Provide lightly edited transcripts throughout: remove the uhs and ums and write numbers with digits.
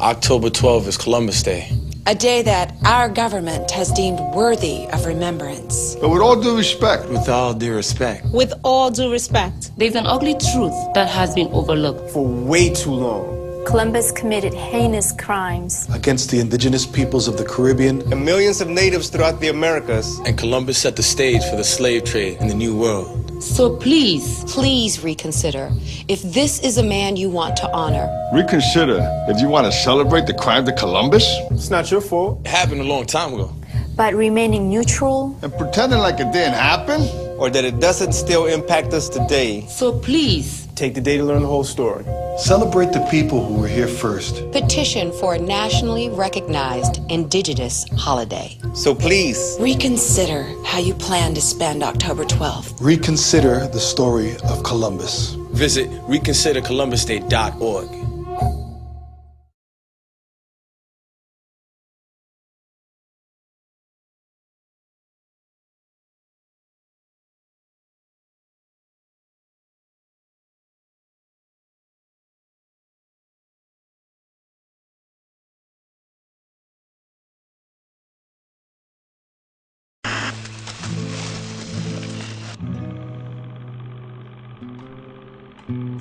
October 12th is Columbus Day. A day that our government has deemed worthy of remembrance. But with all due respect. With all due respect. With all due respect. There's an ugly truth that has been overlooked. For way too long. Columbus committed heinous crimes against the indigenous peoples of the Caribbean and millions of natives throughout the Americas. And Columbus set the stage for the slave trade in the New World. So please reconsider if this is a man you want to honor. Reconsider if you want to celebrate the crimes of Columbus. It's not your fault. It happened a long time ago. But remaining neutral and pretending like it didn't happen, or that it doesn't still impact us today. So please take the day to learn the whole story. Celebrate the people who were here first. Petition for a nationally recognized indigenous holiday. So please reconsider how you plan to spend October 12th. Reconsider the story of Columbus. Visit reconsidercolumbusday.org.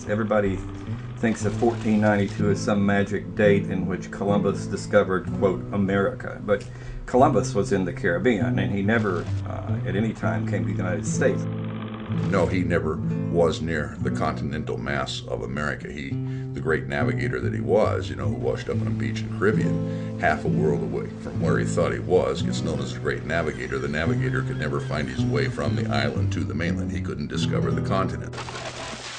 Everybody thinks of 1492 as some magic date in which Columbus discovered, quote, America. But Columbus was in the Caribbean, and he never at any time came to the United States. No, he never was near the continental mass of America. He, the great navigator that he was, who washed up on a beach in the Caribbean, half a world away from where he thought he was, gets known as the great navigator. The navigator could never find his way from the island to the mainland. He couldn't discover the continent.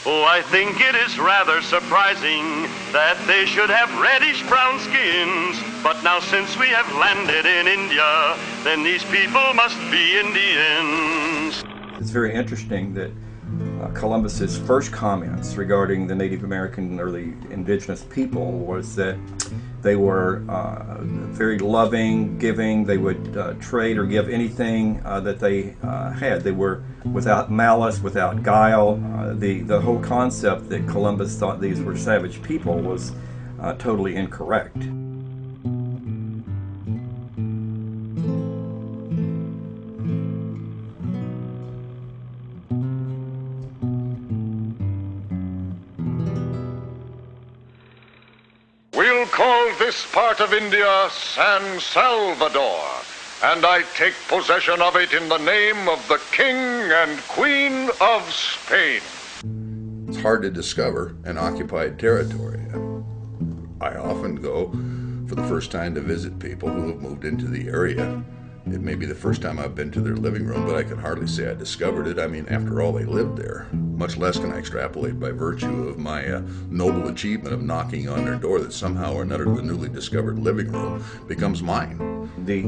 Oh, I think it is rather surprising that they should have reddish-brown skins. But now since we have landed in India, then these people must be Indians. It's very interesting that Columbus's first comments regarding the Native American or the indigenous people was that they were very loving, giving. They would trade or give anything that they had. They were without malice, without guile. The whole concept that Columbus thought these were savage people was totally incorrect. We'll call this part of India San Salvador, and I take possession of it in the name of the King and Queen of Spain. It's hard to discover an occupied territory. I often go for the first time to visit people who have moved into the area. It may be the first time I've been to their living room, but I can hardly say I discovered it. I mean, after all, they lived there. Much less can I extrapolate by virtue of my noble achievement of knocking on their door that somehow or another the newly discovered living room becomes mine. The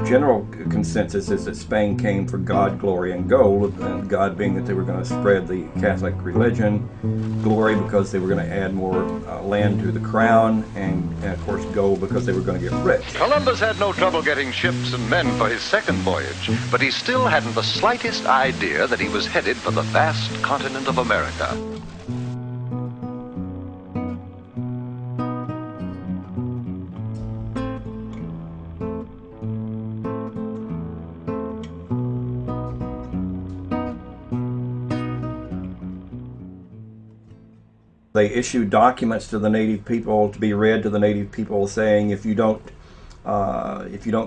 general consensus is that Spain came for God, glory, and gold, and God being that they were going to spread the Catholic religion, glory because they were going to add more land to the crown, and of course gold because they were going to get rich. Columbus had no trouble getting ships and men for his second voyage, but he still hadn't the slightest idea that he was headed for the vast continent of America. They issued documents to the native people to be read to the native people saying if you don't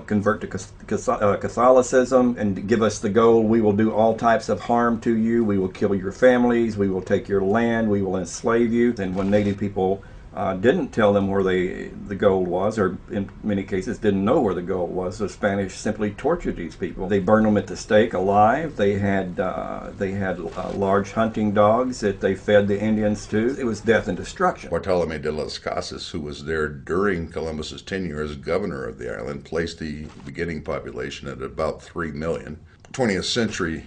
convert to Catholicism and give us the gold, we will do all types of harm to you. We will kill your families. We will take your land. We will enslave you. And when native people didn't tell them where the gold was, or in many cases didn't know where the gold was, the Spanish simply tortured these people. They burned them at the stake alive. They had large hunting dogs that they fed the Indians to. It was death and destruction. Bartolome de las Casas, who was there during Columbus's tenure as governor of the island, placed the beginning population at about 3 million. 20th century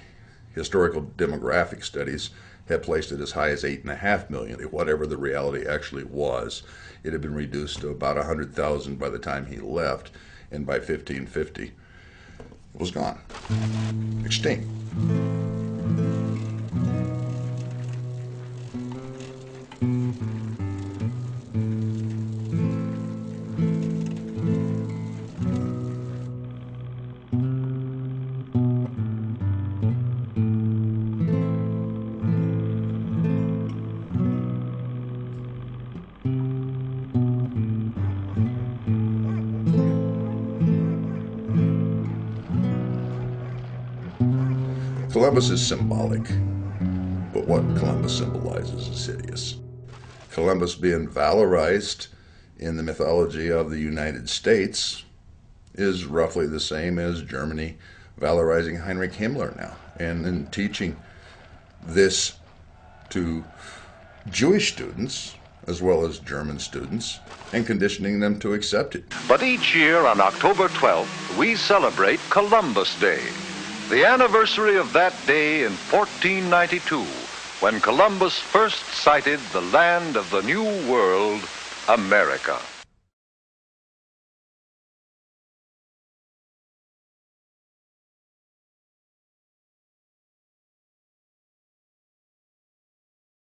historical demographic studies had placed it as high as 8.5 million. Whatever the reality actually was, it had been reduced to about 100,000 by the time he left, and by 1550, it was gone, extinct. Columbus is symbolic, but what Columbus symbolizes is hideous. Columbus being valorized in the mythology of the United States is roughly the same as Germany valorizing Heinrich Himmler now, and in teaching this to Jewish students as well as German students and conditioning them to accept it. But each year on October 12th, we celebrate Columbus Day, the anniversary of that day in 1492, when Columbus first sighted the land of the New World, America.